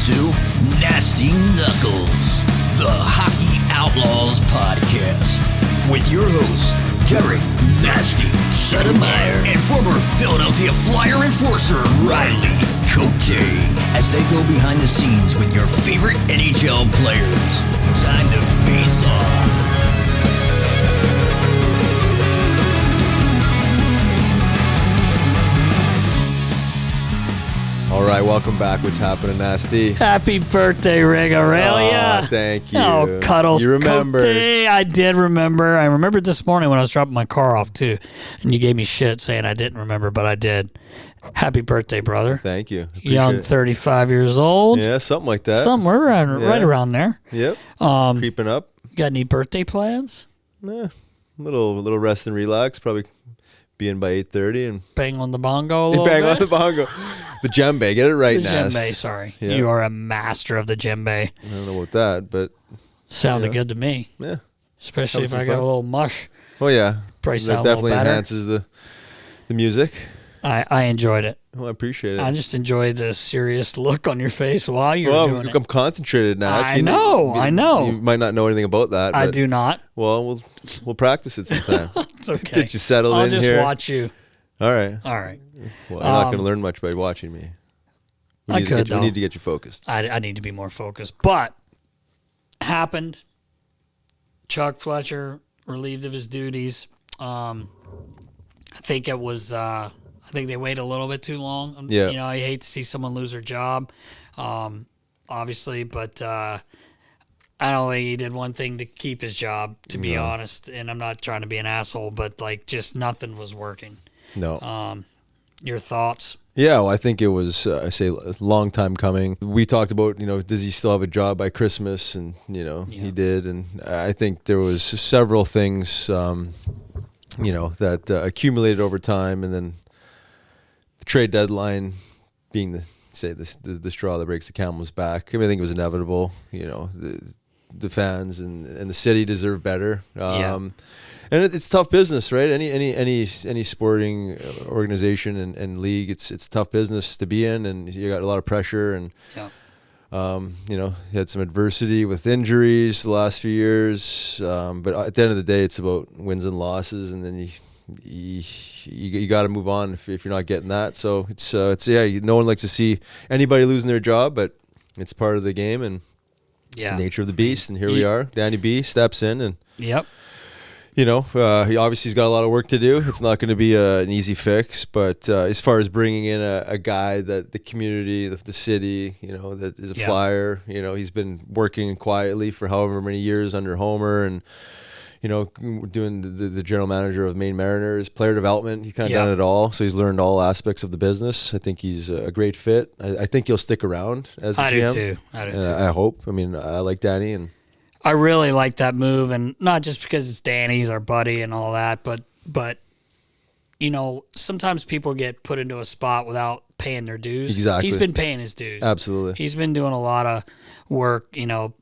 to Nasty Knuckles, the Hockey Outlaws podcast, with your hosts, Derek Nasty Settlemyre and former Philadelphia Flyer enforcer, Riley Cote, as they go behind the scenes with your favorite NHL players. Time to face off. All right, welcome back. What's happening, Nasty? Happy birthday, Rig Aurelia. Oh, thank you. Oh, Cuddles. You remember. I did remember. I remembered this morning when I was dropping my car off, too. And you gave me shit saying I didn't remember, but I did. Happy birthday, brother. Thank you. Young, 35 years old. Yeah, something like that. Somewhere right around there. Yep. Creeping up. Got any birthday plans? Little rest and relax. Probably be in by 8:30 and bang on the bongo a little bang bit. on the bongo. The djembe, get it right, The Nas. djembe, sorry. Yeah. You are a master of the djembe. I don't know about that, but Sounded good to me. Yeah. Especially if some I got fun. a little mush. Oh yeah. Probably That sound a little definitely better. enhances the music. I enjoyed it. Well, I appreciate it. I just enjoyed the serious look on your face while you were doing I'm it. concentrated now. I know. You might not know anything about that. I but, do not. Well, we'll practice it sometime. It's okay. Get you settled I'll in just here. watch you. All right. All right. Well, you're not going to learn much by watching me. We need to get you focused. I need to be more focused. But happened. Chuck Fletcher relieved of his duties. I think it was. I think they waited a little bit too long. Yeah. You know, I hate to see someone lose their job, obviously, but I don't think he did one thing to keep his job, to be honest. And I'm not trying to be an asshole, but like just nothing was working. No. Your thoughts? Yeah, well, I think it was, a long time coming. We talked about, does he still have a job by Christmas? And, he did. And I think there was several things, that accumulated over time. And then the trade deadline being the straw that breaks the camel's back. I think it was inevitable. The fans and the city deserve better. And it's tough business, right? Any sporting organization and league, it's tough business to be in, and you got a lot of pressure, and you had some adversity with injuries the last few years. But at the end of the day, it's about wins and losses, and then you got to move on if you're not getting that. So it's no one likes to see anybody losing their job, but it's part of the game, and it's the nature of the beast. And here we are. Danny B steps in, and he obviously has got a lot of work to do. It's not going to be an easy fix, but as far as bringing in a guy that the community, the city, that is a Flyer, he's been working quietly for however many years under Homer, and doing the general manager of Maine Mariners, player development. He's kind of done it all, so he's learned all aspects of the business. I think he's a great fit. I think he'll stick around as a GM. I do too. I hope. I like Danny, and I really like that move, and not just because it's Danny, he's our buddy and all that, but sometimes people get put into a spot without paying their dues. Exactly. He's been paying his dues. Absolutely. He's been doing a lot of work,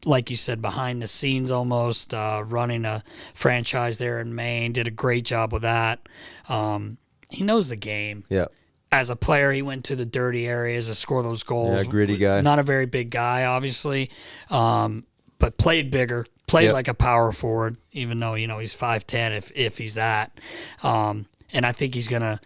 like you said, behind the scenes almost, running a franchise there in Maine, did a great job with that. He knows the game. Yeah. As a player, he went to the dirty areas to score those goals. Yeah, gritty guy. Not a very big guy, obviously. But played bigger, played like a power forward, even though, he's 5'10", if he's that. And I think he's going to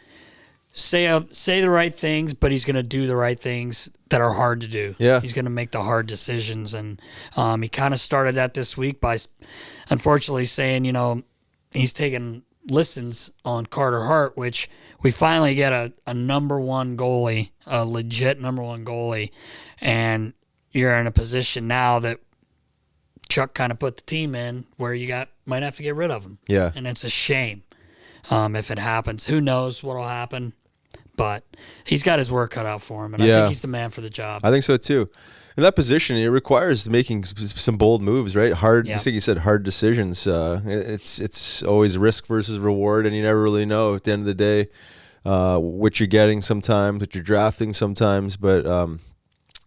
say the right things, but he's going to do the right things that are hard to do. Yeah. He's going to make the hard decisions. And he kind of started that this week by, unfortunately, saying, he's taking listens on Carter Hart, which we finally get a number one goalie, a legit number one goalie. And you're in a position now that Chuck kind of put the team in where you might have to get rid of him. Yeah. And it's a shame if it happens. Who knows what will happen? But he's got his work cut out for him, and I think he's the man for the job. I think so too. In that position, it requires making some bold moves, right? Hard, just like you said, hard decisions. It's always risk versus reward, and you never really know at the end of the day what you're getting sometimes, what you're drafting sometimes. But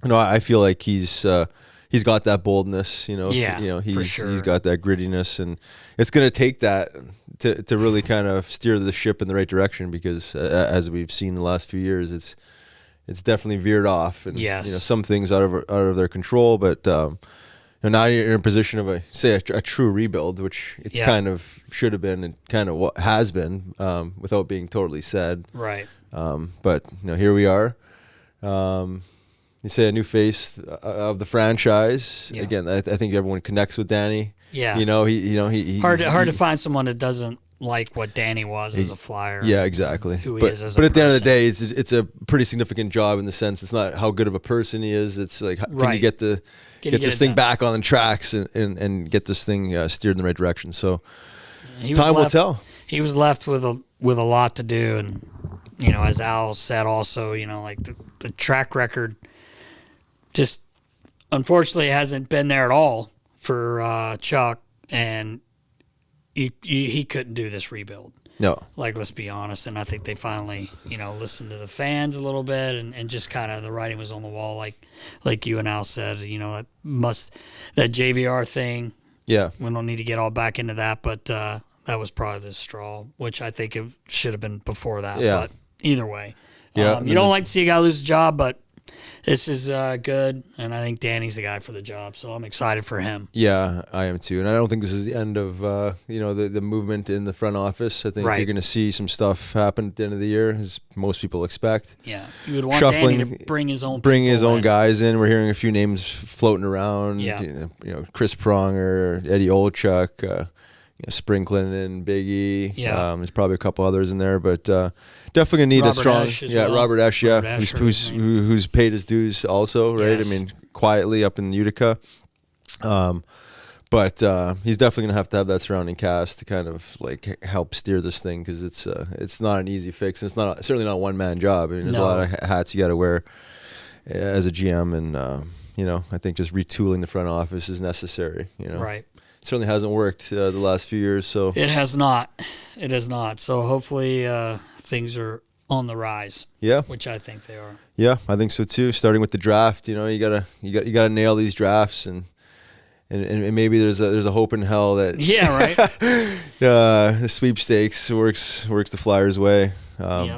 I feel like he's got that boldness, for sure. He's got that grittiness, and it's going to take that to really kind of steer the ship in the right direction, because as we've seen the last few years, it's definitely veered off, and Yes. some things out of their control. But now you're in a position of a true rebuild, which it's kind of should have been and kind of what has been, without being totally said. Right. But here we are. You say a new face of the franchise. Yeah. Again, I think everyone connects with Danny. Yeah. He Hard to find someone that doesn't like what Danny was as a Flyer. Yeah, exactly. Who he but, is as a But at the end of the person. day, it's a pretty significant job in the sense it's not how good of a person he is. It's like, can you Right. get Can you this get it thing done? back on the tracks and get this thing steered in the right direction. So He was time will left- tell. He was left with a lot to do, and as Al said, also, like the track record, just unfortunately hasn't been there at all for Chuck, and he couldn't do this rebuild. No. Like, let's be honest, and I think they finally, listened to the fans a little bit, and just kind of the writing was on the wall, like you and Al said, that JVR thing. Yeah. We don't need to get all back into that, but that was probably the straw, which I think it should have been before that. Yeah. But either way, Yeah. you don't like to see a guy lose a job, but this is good, and I think Danny's the guy for the job, so I'm excited for him. Yeah, I am too. And I don't think this is the end of the movement in the front office. I think Right. you're going to see some stuff happen at the end of the year, as most people expect. Yeah, you would want Shuffling, Danny to bring his own guys in. We're hearing a few names floating around. Yeah. Chris Pronger, Eddie Olchuk, Sprinklin, Big E. Yeah. There's probably a couple others in there, but definitely gonna need a Robert strong. Esch as well. Robert Esch. Robert Esch, who's paid his dues also, right? Yes. I mean, quietly up in Utica. But he's definitely gonna have to have that surrounding cast to kind of like help steer this thing, because it's not an easy fix, and it's certainly not a one man job. I mean, there's a lot of hats you got to wear as a GM, and I think just retooling the front office is necessary. Right. Certainly hasn't worked the last few years. So It has not. So hopefully things are on the rise. Yeah. Which I think they are. Yeah, I think so too. Starting with the draft, you gotta nail these drafts, and maybe there's a hope in hell that Yeah, right. the sweepstakes works the Flyers' way. Yep.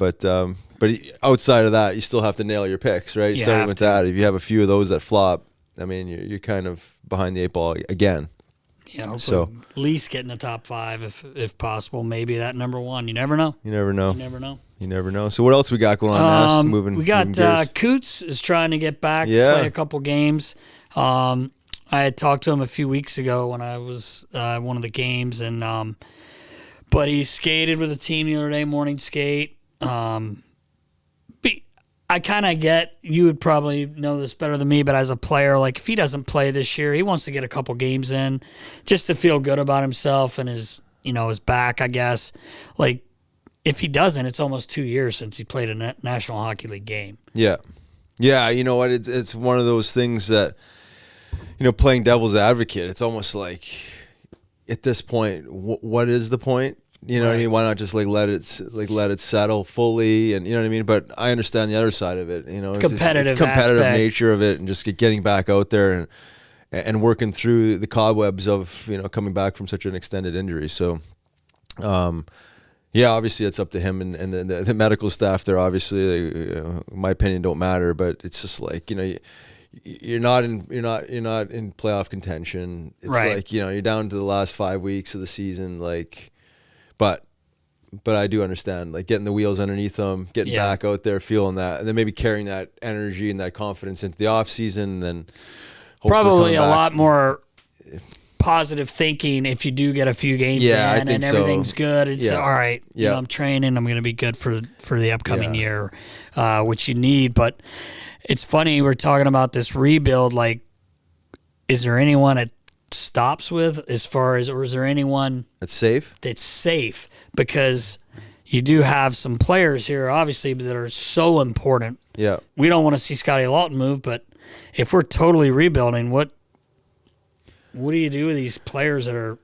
But outside of that, you still have to nail your picks, right? You Starting have with to. that, if you have a few of those that flop, I mean, you're kind of behind the 8 ball again. Yeah, hopefully So- at least get in the top 5 if possible. Maybe that number 1. You never know. You never know. You never know. So what else we got going on? We got gears? Coots is trying to get back to Yeah. play a couple games. I had talked to him a few weeks ago when I was one of the games, and but he skated with the team the other day, morning skate. I kind of get, you would probably know this better than me, but as a player, like if he doesn't play this year, he wants to get a couple games in just to feel good about himself and his back, I guess. Like if he doesn't, it's almost 2 years since he played a National Hockey League game. Yeah. You know what? It's one of those things that, playing devil's advocate, it's almost like at this point, what is the point? You know what I mean? Why not just let it settle fully, and you know what I mean? But I understand the other side of it. It's competitive competitive aspect. nature of it, and just getting back out there and working through the cobwebs of coming back from such an extended injury. So, yeah, obviously it's up to him and the medical staff there. Obviously, in my opinion, don't matter, but it's just like you're not in playoff contention. It's Right. like you're down to the last 5 weeks of the season, like. But I do understand, like getting the wheels underneath them, getting back out there, feeling that, and then maybe carrying that energy and that confidence into the off season. And then hopefully Probably coming a back. lot more positive thinking if you do get a few games Yeah, I in think and so. everything's good. It's Yeah. all right. Yeah. I'm training. I'm going to be good for the upcoming Yeah. year, which you need. But it's funny, we're talking about this rebuild. Like, is there anyone it stops with or is there anyone It's safe. that's safe? Because you do have some players here, obviously, that are so important. Yeah. We don't want to see Scotty Lawton move, but if we're totally rebuilding, what do you do with these players that are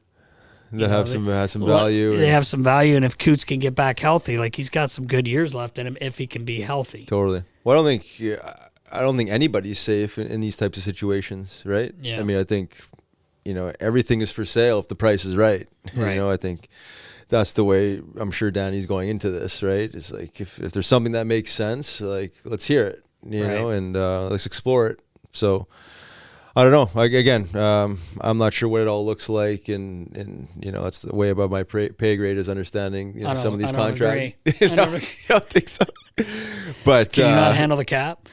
That have some value. They have some value, and if Coots can get back healthy, like he's got some good years left in him if he can be healthy. Totally. Well, I don't think anybody's safe in these types of situations, right? Yeah. I mean, I think everything is for sale if the price is right. Right. I think that's the way I'm sure Danny's going into this, right? It's like if there's something that makes sense, like let's hear it. you know, and let's explore it. So I don't know. Like, again, I'm not sure what it all looks like, and you know, that's the way above my pay grade is understanding, you know, some of these contracts. I don't think so. But can you not handle the cap?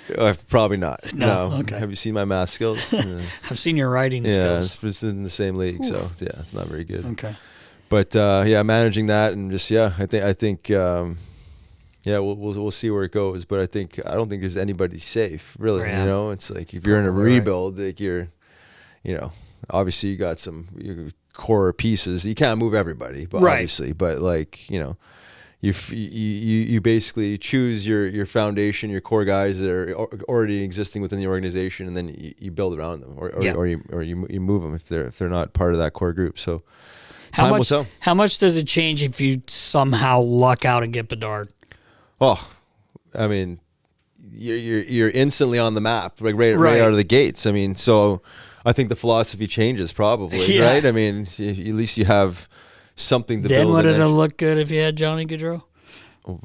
Probably not. No. Okay. Have you seen my math skills? I've seen your writing skills. Yeah, it's in the same league, so yeah, it's not very good. Okay. But yeah, managing that and just I think yeah, we'll see where it goes. But I don't think there's anybody safe, really. Yeah. You know, it's like if you're in a rebuild, like you know, obviously you got some core pieces. You can't move everybody, but obviously, but like, you know, you basically choose your foundation, your core guys that are already existing within the organization, and then you build around them, or you move them if they're not part of that core group. So time will tell. How much does it change if you somehow luck out and get Bedard? Oh, I mean, you're instantly on the map, like right out of the gates. I mean, so I think the philosophy changes probably, right? I mean, at least you have something to build. Then would it have looked good if you had Johnny Gaudreau?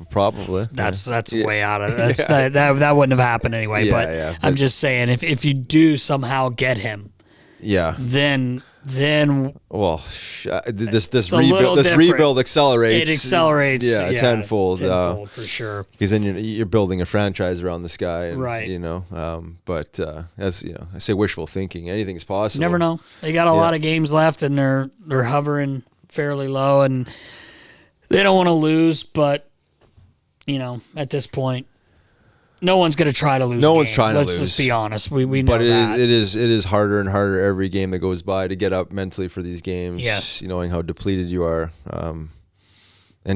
Probably. That's way out of it. That wouldn't have happened anyway. But I'm just saying, if you do somehow get him, then well, this rebuild accelerates. It accelerates, tenfold for sure. Because then you're building a franchise around this guy, and, right? You know, but as you know, I say wishful thinking. Anything's possible. You never know. They got a lot of games left, and they're hovering fairly low, and they don't want to lose. But you know, at this point, no one's going to try to lose. No one's trying to lose. Let's just be honest. We know but that. It is harder and harder every game that goes by to get up mentally for these games. Yes. You knowing how depleted you are, and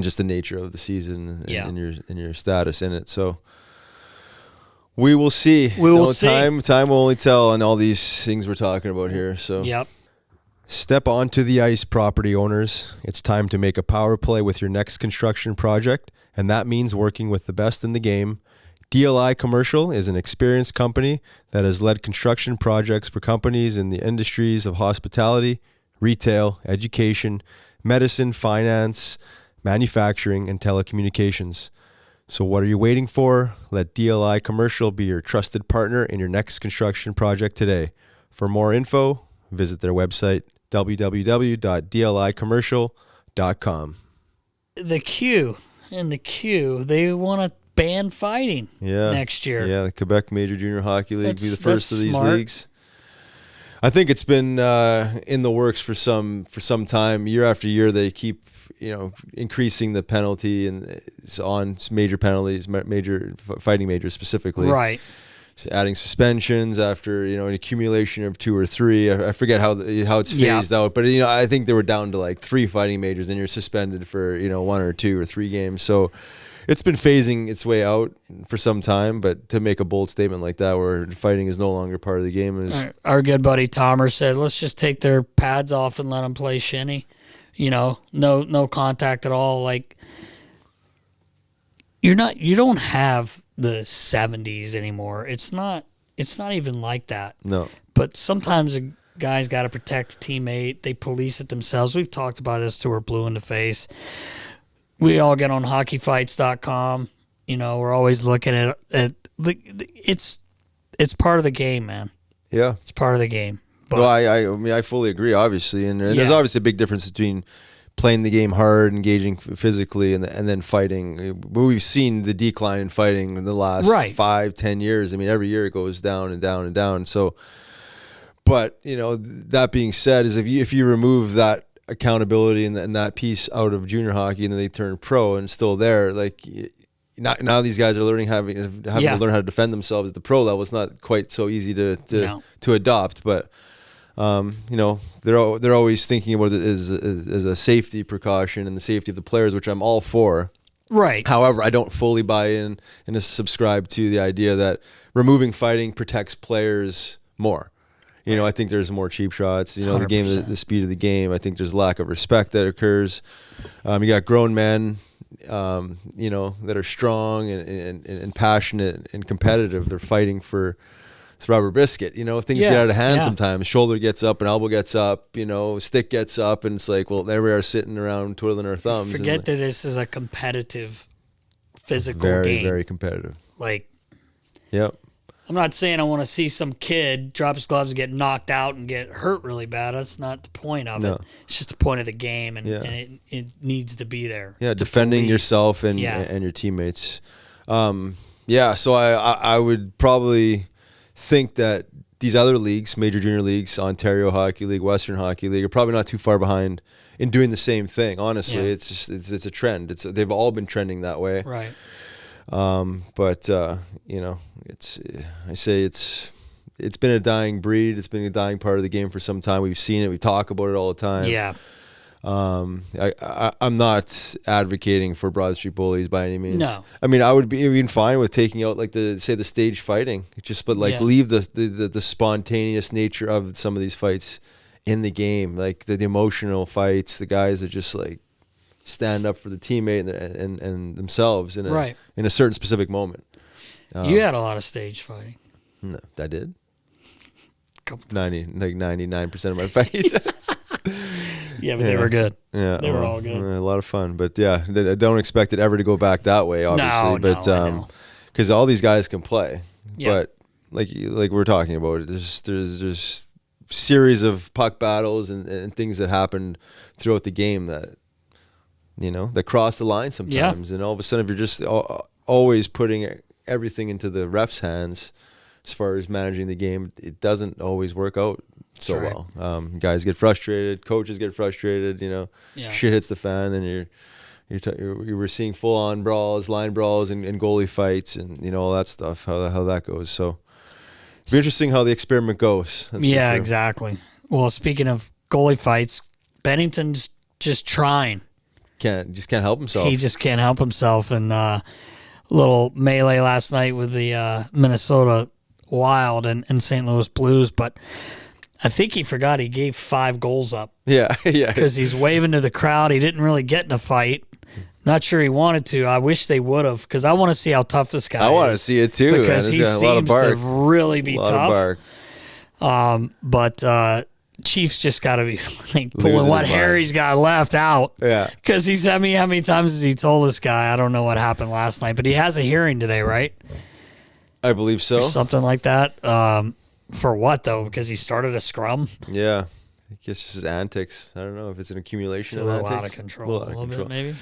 just the nature of the season and your status in it. So we will see. We will see. Time will only tell on all these things we're talking about here. So yep. Step onto the ice, property owners. It's time to make a power play with your next construction project, and that means working with the best in the game. DLI Commercial is an experienced company that has led construction projects for companies in the industries of hospitality, retail, education, medicine, finance, manufacturing, and telecommunications. So what are you waiting for? Let DLI Commercial be your trusted partner in your next construction project today. For more info, visit their website, www.dlicommercial.com. The Q, they want to ban fighting next year. Yeah, the Quebec Major Junior Hockey League be the first of these smart. leagues. I think it's been in the works for some time. Year after year, they keep increasing the penalty and on major penalties, major fighting majors specifically. Right. So adding suspensions after an accumulation of 2 or 3. I forget how it's phased out, but I think they were down to like 3 fighting majors, and you're suspended for 1 or 2 or 3 games. So it's been phasing its way out for some time, but to make a bold statement like that where fighting is no longer part of the game is... Our good buddy Tomer said, let's just take their pads off and let them play shinny. No contact at all. Like, you don't have the 70s anymore. It's not even like that. No. But sometimes a guy's got to protect a teammate. They police it themselves. We've talked about this till we're blue in the face. We all get on hockeyfights.com. We're always looking at it's part of the game, man. Yeah. It's part of the game. But, well, I mean, I fully agree, obviously. And there's obviously a big difference between playing the game hard, engaging physically, and then fighting. We've seen the decline in fighting in the last 5-10 years. I mean, every year it goes down and down and down. So, but, that being said, is if you remove that accountability and that piece out of junior hockey, and then they turn pro and still there, like now these guys are learning having to learn how to defend themselves at the pro level. It's not quite so easy to adopt, but they're always thinking about it as a safety precaution and the safety of the players, which I'm all for. Right. However, I don't fully buy in and subscribe to the idea that removing fighting protects players more. I think there's more cheap shots. The game, the speed of the game. I think there's lack of respect that occurs. You got grown men, that are strong and passionate and competitive. They're fighting for this rubber biscuit. Things get out of hand sometimes. Shoulder gets up, and elbow gets up. Stick gets up, and it's like, well, there we are sitting around twiddling our thumbs. Forget that this is a competitive, physical game. Very, very competitive. Like. Yep. I'm not saying I want to see some kid drop his gloves and get knocked out and get hurt really bad. That's not the point of it. It's just the point of the game, and, and it needs to be there. Yeah, defending yourself and your teammates. So I would probably think that these other leagues, major junior leagues, Ontario Hockey League, Western Hockey League, are probably not too far behind in doing the same thing. Honestly, it's just it's a trend. They've all been trending that way. Right. But it's been a dying breed. It's been a dying part of the game for some time. We've seen it. We talk about it all the time. Yeah. I'm not advocating for Broad Street bullies by any means. No. I mean, I would be even fine with taking out the stage fighting, leave the spontaneous nature of some of these fights in the game, like the emotional fights, the guys that just like stand up for the teammate and themselves in a certain specific moment. You had a lot of stage fighting. No, I did. 99% of my fights. Yeah, but they were good. Yeah, they were all good. A lot of fun, but I don't expect it ever to go back that way, obviously. No, because all these guys can play, yeah. but like we're talking about, there's series of puck battles and things that happened throughout the game that that cross the line sometimes, and all of a sudden, if you're just always putting everything into the ref's hands as far as managing the game, it doesn't always work out so well. Guys get frustrated, coaches get frustrated, shit hits the fan, and you were seeing full on brawls, line brawls, and goalie fights, and all that stuff, how that goes. So it'll be interesting how the experiment goes. Yeah, exactly. Well, speaking of goalie fights, Binnington's just trying. Can't help himself. He just can't help himself. And little melee last night with the Minnesota Wild and St. Louis Blues, but I think he forgot he gave 5 goals up. Yeah. Because he's waving to the crowd. He didn't really get in a fight. Not sure he wanted to. I wish they would have, because I want to see how tough this guy is. I want to see it too. Because he seems to really be tough. But Chiefs just got to be pulling what hair he's got left out. Yeah. Because he's, how many times has he told this guy, I don't know what happened last night, but he has a hearing today, right? I believe so. Or something like that. For what, though? Because he started a scrum? Yeah. I guess just his antics. I don't know if it's an accumulation of antics. A little out of control. A little bit, maybe?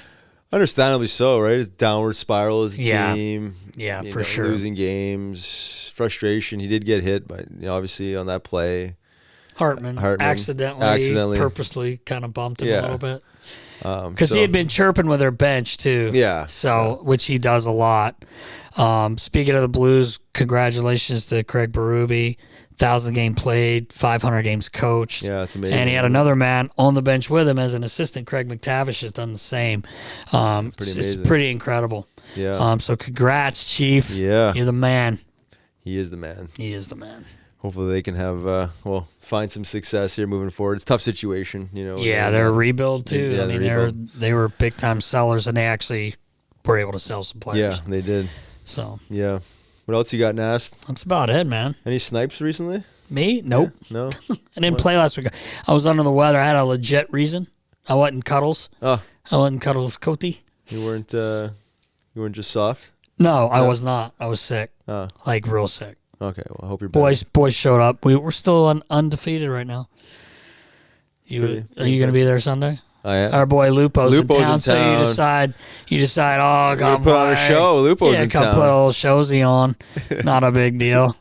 Understandably so, right? It's downward spiral as a team. Yeah, for sure. Losing games, frustration. He did get hit, but obviously on that play. Hartman accidentally, purposely kind of bumped him a little bit. Because he had been chirping with their bench, too. Yeah. So, which he does a lot. Speaking of the Blues, congratulations to Craig Berube. 1,000 game played, 500 games coached. Yeah, it's amazing. And he had another man on the bench with him as an assistant. Craig McTavish has done the same. It's pretty incredible. Yeah. So congrats, Chief. Yeah. You're the man. He is the man. He is the man. Hopefully they can have find some success here moving forward. It's a tough situation, Yeah, they're a rebuild too. Yeah, I mean, they were big time sellers, and they actually were able to sell some players. Yeah, they did. So yeah. What else you got, Nast? That's about it, man. Any snipes recently? Me? Nope. Yeah, no. I didn't play last week. I was under the weather. I had a legit reason. I wasn't Cuddles. Oh. I wasn't Cuddles Cote. You weren't just soft? No, I was not. I was sick. Oh. Like real sick. Okay, well, I hope you're better. Boys showed up. We're still undefeated right now. Are you going to be there Sunday? I am. Our boy Lupo's in town. So you decide, come put on a show. Lupo's in town. Come put a little showsy on. Not a big deal.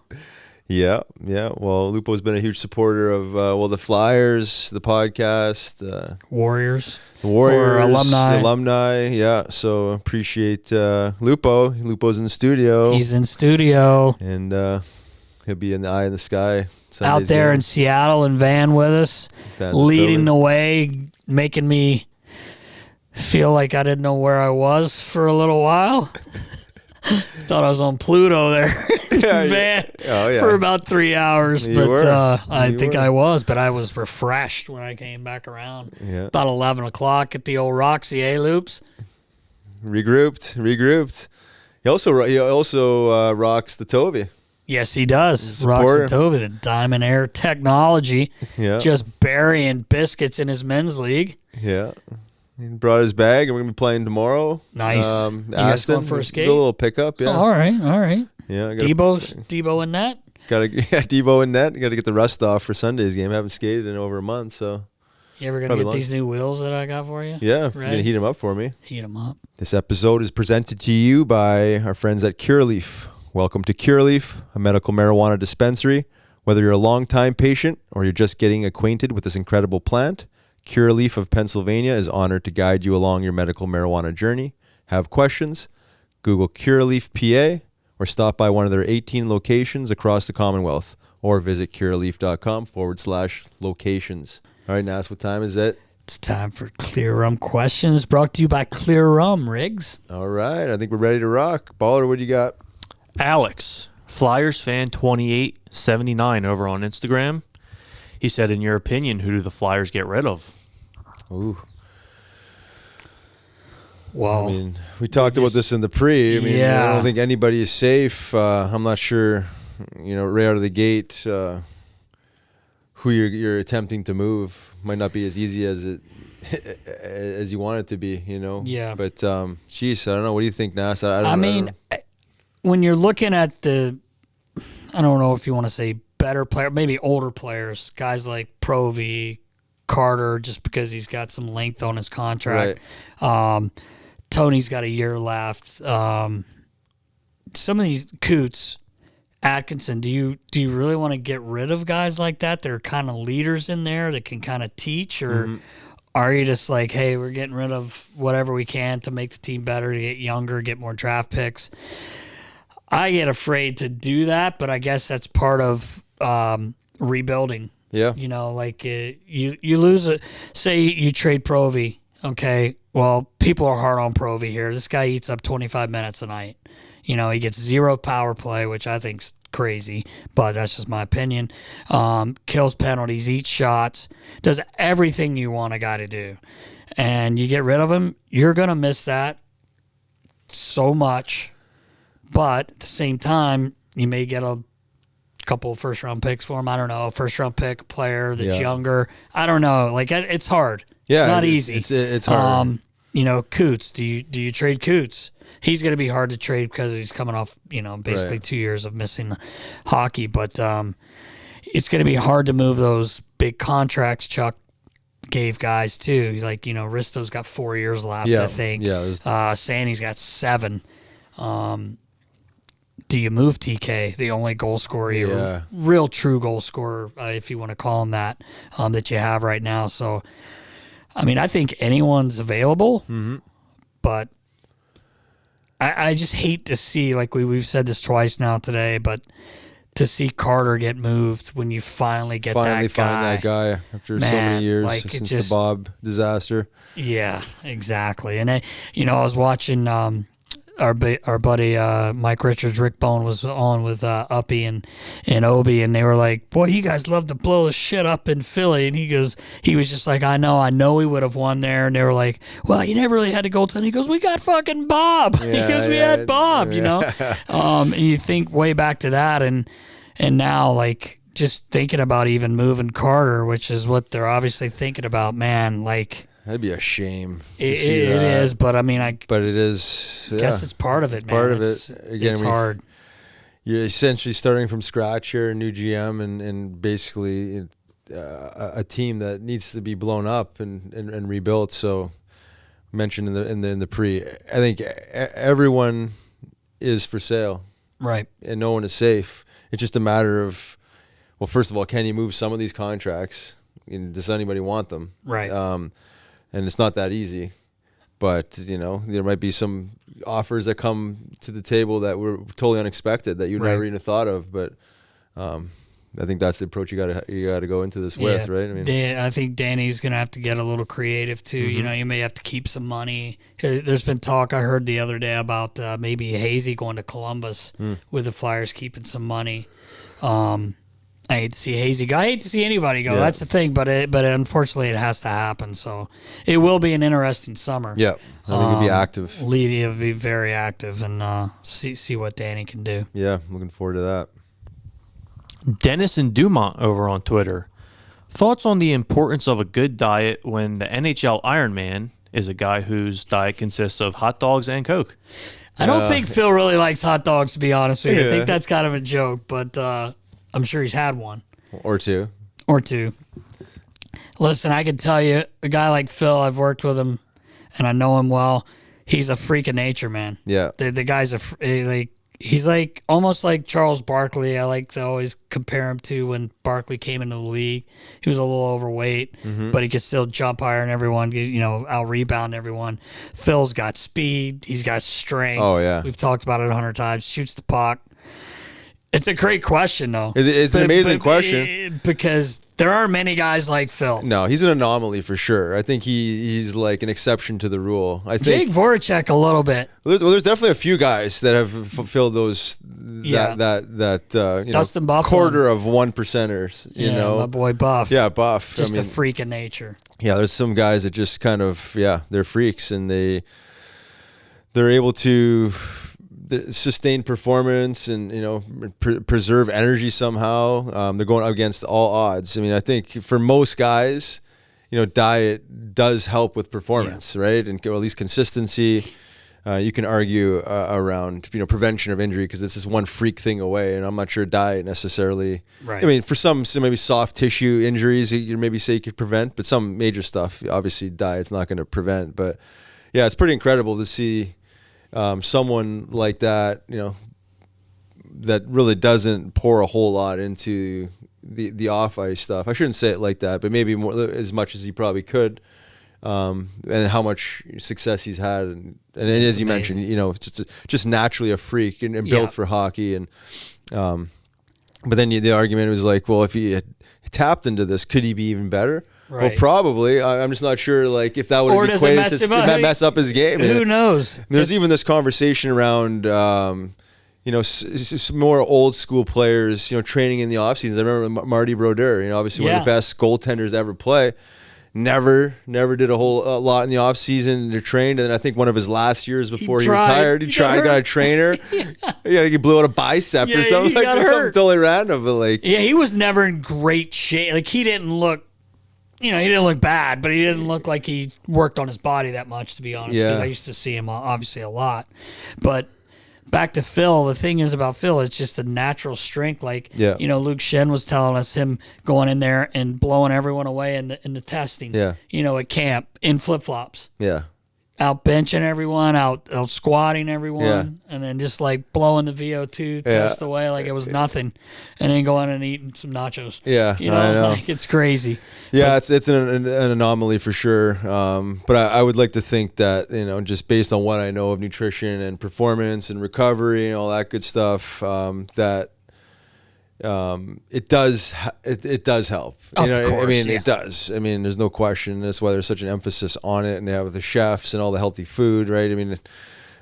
Yeah. Well, Lupo's been a huge supporter of the Flyers, the podcast, Warriors, or alumni. Yeah. So appreciate Lupo. Lupo's in the studio. He's in studio, and he'll be in the eye in the sky. Out there in Seattle and Van with us, leading the way, making me feel like I didn't know where I was for a little while. Thought I was on Pluto there Van for about 3 hours. I think I was, but I was refreshed when I came back around. Yeah. About 11 o'clock at the old Roxy, Loops? Regrouped. He also rocks the Toby. Yes, he does. Rocks the Toby, the Diamond Air technology. Yeah. Just burying biscuits in his men's league. Yeah. He brought his bag, and we're going to be playing tomorrow. Nice. You guys going for a skate? A little pickup, yeah. Oh, all right. Yeah, Debo in net. Debo in net. Got to get the rust off for Sunday's game. I haven't skated in over a month, so. You ever gonna get these new wheels that I got for you? Yeah, you're gonna heat them up for me. Heat them up. This episode is presented to you by our friends at Curaleaf. Welcome to Curaleaf, a medical marijuana dispensary. Whether you're a long-time patient or you're just getting acquainted with this incredible plant, Curaleaf of Pennsylvania is honored to guide you along your medical marijuana journey. Have questions? Google Curaleaf PA or stop by one of their 18 locations across the Commonwealth or visit curaleaf.com/locations. All right, Nas, what time is it? It's time for Klyr Rum Questions, brought to you by Klyr Rum, Riggs. All right, I think we're ready to rock. Baller, what do you got? Alex, Flyers fan 2879 over on Instagram. He said, in your opinion, who do the Flyers get rid of? Ooh. Well, I mean, we talked about this in the pre. I mean, I don't think anybody is safe. I'm not sure, right out of the gate, who you're attempting to move might not be as easy as you want it to be, Yeah. But, geez, I don't know. What do you think, Nas? I mean, when you're looking at I don't know if you want to say better player, maybe older players, guys like Provy, Carter, just because he's got some length on his contract. Right. Tony's got a year left. Some of these Coots, Atkinson, do you really want to get rid of guys like that? They're kind of leaders in there that can kind of teach, or are you just like, hey, we're getting rid of whatever we can to make the team better, to get younger, get more draft picks? I get afraid to do that, but I guess that's part of rebuilding. Yeah. You lose say you trade Provy. Okay, well, people are hard on Provy here. This guy eats up 25 minutes a night. He gets 0 power play, which I think's crazy, but that's just my opinion. Kills penalties, eats shots, does everything you want a guy to do. And you get rid of him, you're going to miss that so much. But at the same time, you may get a couple of first-round picks for him. I don't know, a first-round pick, a player that's younger. I don't know. It's hard. Yeah, it's not easy. It's hard. Coots. Do you trade Coots? He's going to be hard to trade because he's coming off, basically 2 years of missing hockey. But it's going to be hard to move those big contracts Chuck gave guys too. Risto's got 4 years left, I think. Yeah. Sandy's got 7. Do you move TK, the only goal scorer, real true goal scorer, if you want to call him that you have right now? So, I mean, I think anyone's available, but I just hate to see, like we've said this twice now today, but to see Carter get moved when you finally find that guy after so many years since the Bob disaster. Yeah, exactly. And I was watching our buddy Mike Richards, Rick Bone, was on with Uppy and Obi, and they were like, boy, you guys love to blow the shit up in Philly. And he was just like, I know we would have won there. And they were like, well, you never really had a goaltender. He goes, we got fucking Bob. He goes, we had Bob, and you think way back to that, and now, just thinking about even moving Carter, which is what they're obviously thinking about, man, that'd be a shame. It is, but I mean, but it is. I guess it's part of it, man. Part of it. Again, it's hard. You're essentially starting from scratch here, a new GM, and basically a team that needs to be blown up and rebuilt. So, mentioned in the pre, I think everyone is for sale, right? And no one is safe. It's just a matter of, well, first of all, can you move some of these contracts? Does anybody want them? Right. And it's not that easy, but there might be some offers that come to the table that were totally unexpected that you never even thought of. But I think that's the approach you gotta go into this with, right? I mean, I think Danny's gonna have to get a little creative too. You may have to keep some money. There's been talk I heard the other day about maybe Hazy going to Columbus with the Flyers keeping some money. I hate to see Hazy go. I hate to see anybody go. Yeah. That's the thing, but unfortunately it has to happen. So it will be an interesting summer. Yeah, I think it'll be active. Leedy will be very active, and see what Danny can do. Yeah, I'm looking forward to that. Dennis and Dumont over on Twitter. Thoughts on the importance of a good diet when the NHL Ironman is a guy whose diet consists of hot dogs and Coke? I don't think Phil really likes hot dogs, to be honest with you. Yeah. I think that's kind of a joke, but I'm sure he's had one. Or two. Listen, I can tell you, a guy like Phil, I've worked with him, and I know him well. He's a freak of nature, man. Yeah. The guy's he's like almost like Charles Barkley. I like to always compare him to when Barkley came into the league. He was a little overweight, but he could still jump higher than everyone, out rebound everyone. Phil's got speed. He's got strength. Oh, yeah. We've talked about it 100 times. Shoots the puck. It's a great question, though. It's an amazing question. Because there aren't many guys like Phil. No, he's an anomaly for sure. I think he's like an exception to the rule. I think Jake Voracek a little bit. There's definitely a few guys that have fulfilled those Dustin Buffalo. quarter of 1%ers. My boy Buff. Yeah, Buff. Just a freak of nature. Yeah, there's some guys that just kind of they're freaks and they're able to sustain performance and preserve energy somehow. They're going against all odds. I mean, I think for most guys, diet does help with performance, right? And at least consistency. You can argue around prevention of injury because this is one freak thing away, and I'm not sure diet necessarily. Right. I mean, for some maybe soft tissue injuries, you maybe say you could prevent, but some major stuff, obviously, diet's not going to prevent. But yeah, it's pretty incredible to see someone like that, that really doesn't pour a whole lot into the off ice stuff. I shouldn't say it like that, but maybe more as much as he probably could. And how much success he's had, and as you mentioned, just naturally a freak and built for hockey, and but then the argument was like, well, if he had tapped into this, could he be even better? Right. Well, probably. I'm just not sure, like if that would Or have does it equated to mess up his game. Who knows? There's even this conversation around. More old school players, training in the off seasons. I remember Marty Brodeur, obviously one of the best goaltenders ever play. Never did a whole lot in the off season to train, and then I think one of his last years before he retired, he got a trainer. He blew out a bicep or something. Something totally random, but he was never in great shape. Like he didn't look, he didn't look bad, but he didn't look like he worked on his body that much, to be honest. Because I used to see him obviously a lot, but. Back to Phil, the thing is about Phil, it's just a natural strength. Luke Shen was telling us him going in there and blowing everyone away in the testing. Yeah. At camp in flip flops. Yeah. Out benching everyone, out squatting everyone, and then just blowing the VO2 test away like it was nothing, and then going and eating some nachos. Yeah, I know. It's crazy. Yeah, it's an anomaly for sure. But I would like to think that just based on what I know of nutrition and performance and recovery and all that good stuff, that it does help. Of course, it does. I mean, there's no question. That's why there's such an emphasis on it, and they have the chefs and all the healthy food, right? I mean,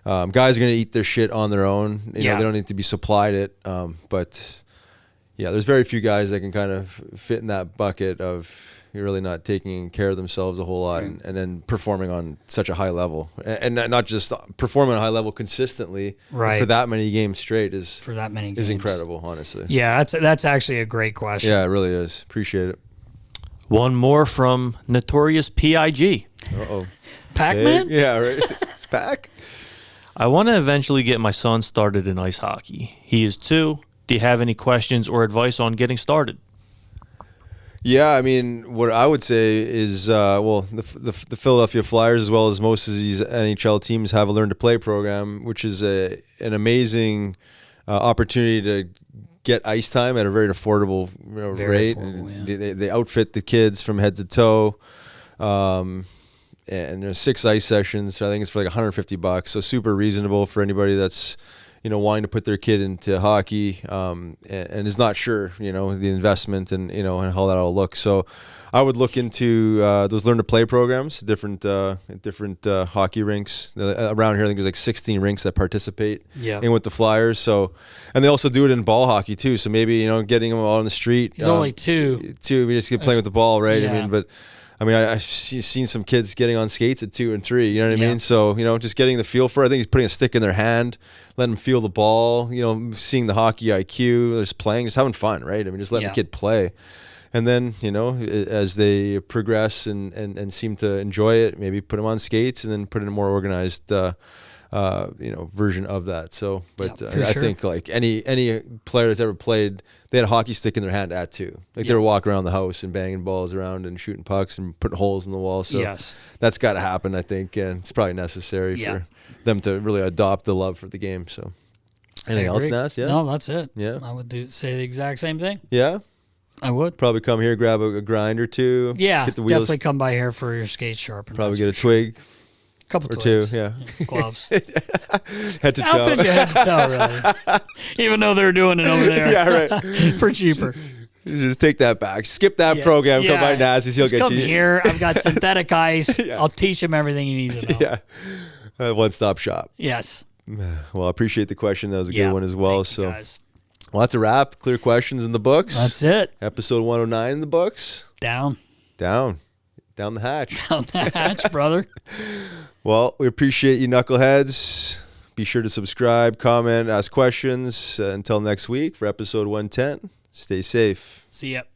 guys are going to eat their shit on their own. They don't need to be supplied it. But yeah, there's very few guys that can kind of fit in that bucket of you're really not taking care of themselves a whole lot, and then performing on such a high level, and not just performing at a high level consistently for that many games straight is incredible, honestly. Yeah, that's actually a great question. Yeah, it really is. Appreciate it. One more from Notorious PIG. Uh-oh. Pac-Man? Yeah, right. Pac? I want to eventually get my son started in ice hockey. He is 2. Do you have any questions or advice on getting started? Yeah, I mean, what I would say is, the Philadelphia Flyers, as well as most of these NHL teams, have a Learn to Play program, which is an amazing opportunity to get ice time at a very affordable rate. Affordable, They outfit the kids from head to toe, and there's 6 ice sessions. So I think it's for $150, so super reasonable for anybody that's wanting to put their kid into hockey, and is not sure, the investment and, and how that all looks. So I would look into those Learn to Play programs, different hockey rinks. Around here, I think there's 16 rinks that participate in with the Flyers. So, and they also do it in ball hockey too. So maybe, getting them out on the street. He's only 2. We just get playing with the ball, right? Yeah. I've seen some kids getting on skates at 2 and 3, you know what I mean? So, just getting the feel for it. I think he's putting a stick in their hand, letting them feel the ball, seeing the hockey IQ, just playing, just having fun, right? Just letting the kid play. And then, as they progress and seem to enjoy it, maybe put them on skates and then put in a more organized version of that. So, but Yeah, for I sure. think like any player that's ever played, they had a hockey stick in their hand at too. Like they were walking around the house and banging balls around and shooting pucks and putting holes in the wall. So Yes. that's got to happen, I think, and it's probably necessary for them to really adopt the love for the game. So, anything else, Nas? Yeah. No, that's it. Yeah. I would say the exact same thing. Yeah. I would. Probably come here, grab a grind or two. Yeah, Get the wheels. definitely come by here for your skate sharpened. Probably get a twig couple or twigs. two. Yeah. Gloves. Head to I'll toe. fit you head to toe, really. Even though they're doing it over there. Yeah, right. For cheaper. Just take that back. Skip that program. Come by Naz's. He'll Just get come you. here. I've got synthetic ice. I'll teach him everything he needs to know. Yeah. One-stop shop. Yes. Well, I appreciate the question. That was a Yeah. good one as well. Thank you, So, guys. well, that's a wrap. Clear questions in the books. That's it. Episode 109 in the books. Down Down the hatch. the hatch, brother. Well, we appreciate you, knuckleheads. Be sure to subscribe, comment, ask questions. Until next week for episode 110. Stay safe. See ya.